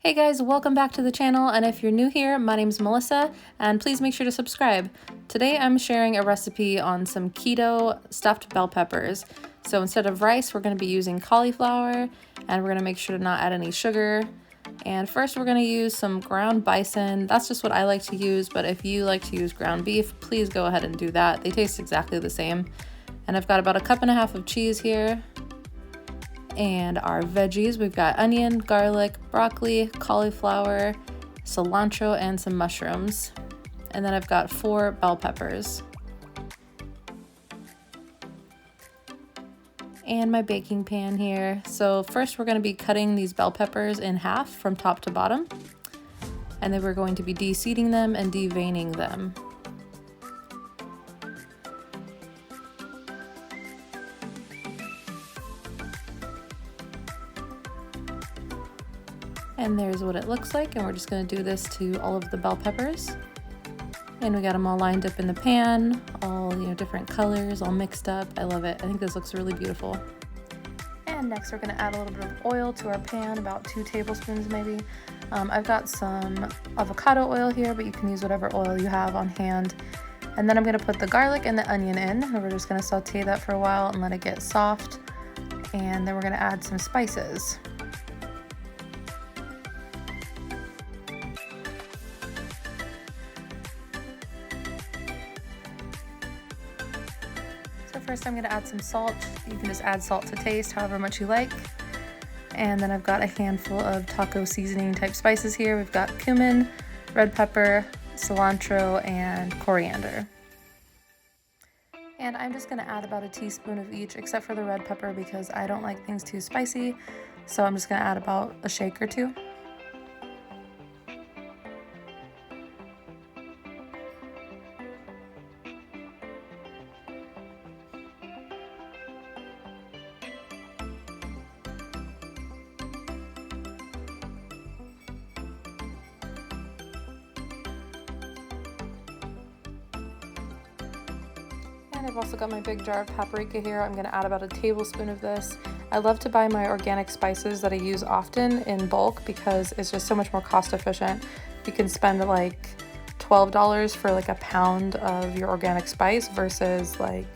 Hey guys, welcome back to the channel, and if you're new here, my name's Melissa, and please make sure to subscribe. Today I'm sharing a recipe on some keto stuffed bell peppers. So instead of rice, we're going to be using cauliflower, and we're going to make sure to not add any sugar. And first we're going to use some ground bison. That's just what I like to use, but if you like to use ground beef, please go ahead and do that. They taste exactly the same. And I've got about 1.5 cups of cheese here. And our veggies, we've got onion, garlic, broccoli, cauliflower, cilantro, and some mushrooms. And then I've got 4 bell peppers. And my baking pan here. So first we're going to be cutting these bell peppers in half from top to bottom. And then we're going to be de-seeding them and deveining them. And there's what it looks like, and we're just going to do this to all of the bell peppers. And we got them all lined up in the pan, all different colors, all mixed up. I love it. I think this looks really beautiful. And next we're going to add a little bit of oil to our pan, about 2 tablespoons maybe. I've got some avocado oil here, but you can use whatever oil you have on hand. And then I'm going to put the garlic and the onion in, and we're just going to saute that for a while and let it get soft. And then we're going to add some spices. So first I'm going to add some salt. You can just add salt to taste, however much you like. And then I've got a handful of taco seasoning type spices here. We've got cumin, red pepper, cilantro, and coriander. And I'm just going to add about 1 teaspoon of each, except for the red pepper because I don't like things too spicy. So I'm just going to add about a shake or 2. And I've also got my big jar of paprika here. I'm going to add about 1 tablespoon of this. I love to buy my organic spices that I use often in bulk because it's just so much more cost efficient. You can spend like $12 for like a pound of your organic spice versus like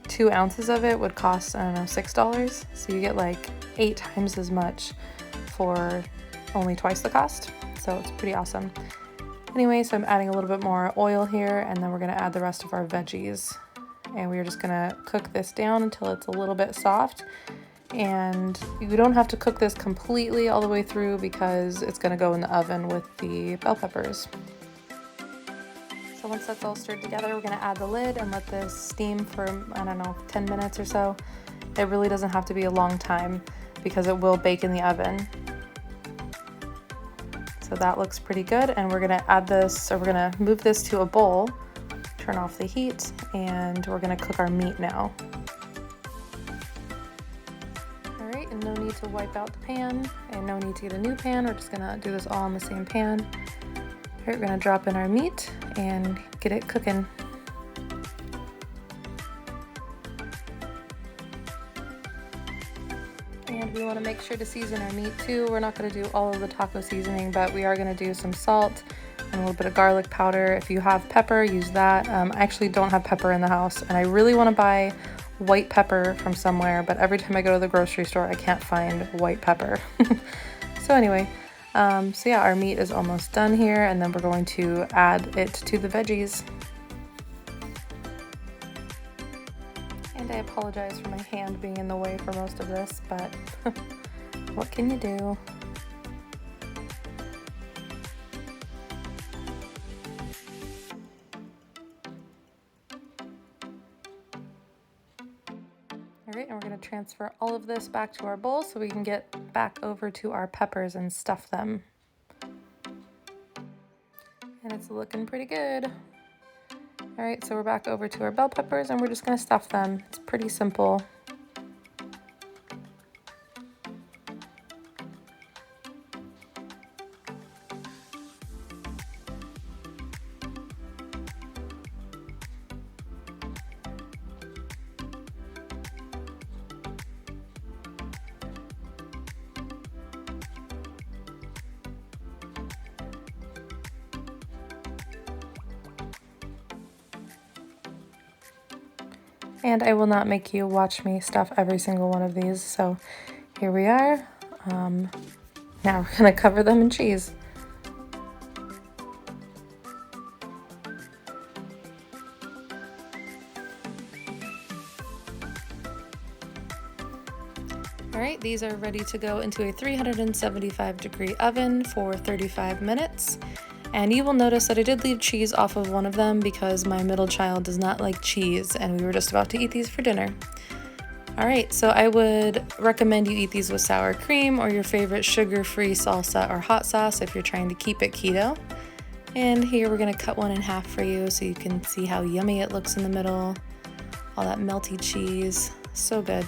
2 ounces of it would cost, I don't know, $6. So you get like 8 times as much for only twice the cost. So it's pretty awesome. Anyway, so I'm adding a little bit more oil here, and then we're going to add the rest of our veggies. And we're just gonna cook this down until it's a little bit soft. And you don't have to cook this completely all the way through because it's gonna go in the oven with the bell peppers. So once that's all stirred together, we're gonna add the lid and let this steam for, I don't know, 10 minutes or so. It really doesn't have to be a long time because it will bake in the oven. So that looks pretty good, and we're gonna add this, or we're gonna move this to a bowl. Turn off the heat, and we're going to cook our meat now. Alright, and no need to wipe out the pan, and no need to get a new pan. We're just going to do this all in the same pan. Alright, we're going to drop in our meat and get it cooking. And we want to make sure to season our meat too. We're not going to do all of the taco seasoning, but we are going to do some salt and a little bit of garlic powder. If you have pepper, use that. I actually don't have pepper in the house, and I really want to buy white pepper from somewhere, but every time I go to the grocery store, I can't find white pepper. So anyway, so yeah, our meat is almost done here, and then we're going to add it to the veggies. And I apologize for my hand being in the way for most of this, but what can you do? Alright, and we're going to transfer all of this back to our bowl so we can get back over to our peppers and stuff them. And it's looking pretty good. Alright, so we're back over to our bell peppers, and we're just going to stuff them. It's pretty simple. And I will not make you watch me stuff every single one of these. So here we are. Now we're gonna cover them in cheese. Alright, these are ready to go into a 375-degree oven for 35 minutes. And you will notice that I did leave cheese off of one of them because my middle child does not like cheese, and we were just about to eat these for dinner. Alright, so I would recommend you eat these with sour cream or your favorite sugar-free salsa or hot sauce if you're trying to keep it keto. And here we're going to cut one in half for you so you can see how yummy it looks in the middle. All that melty cheese, so good.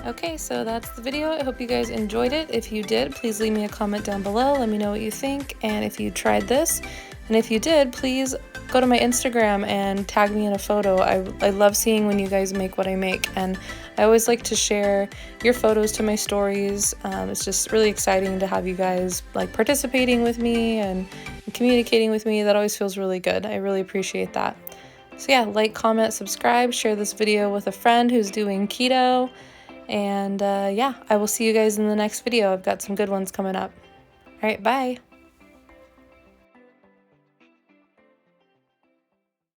Okay, so that's the video. I hope you guys enjoyed it. If you did, please leave me a comment down below. Let me know what you think and if you tried this. And if you did, please go to my Instagram and tag me in a photo. I love seeing when you guys make what I make, and I always like to share your photos to my stories. It's just really exciting to have you guys like participating with me and communicating with me. That always feels really good. I really appreciate that. So yeah, like, comment, subscribe, share this video with a friend who's doing keto. And yeah, I will see you guys in the next video. I've got some good ones coming up. All right, bye.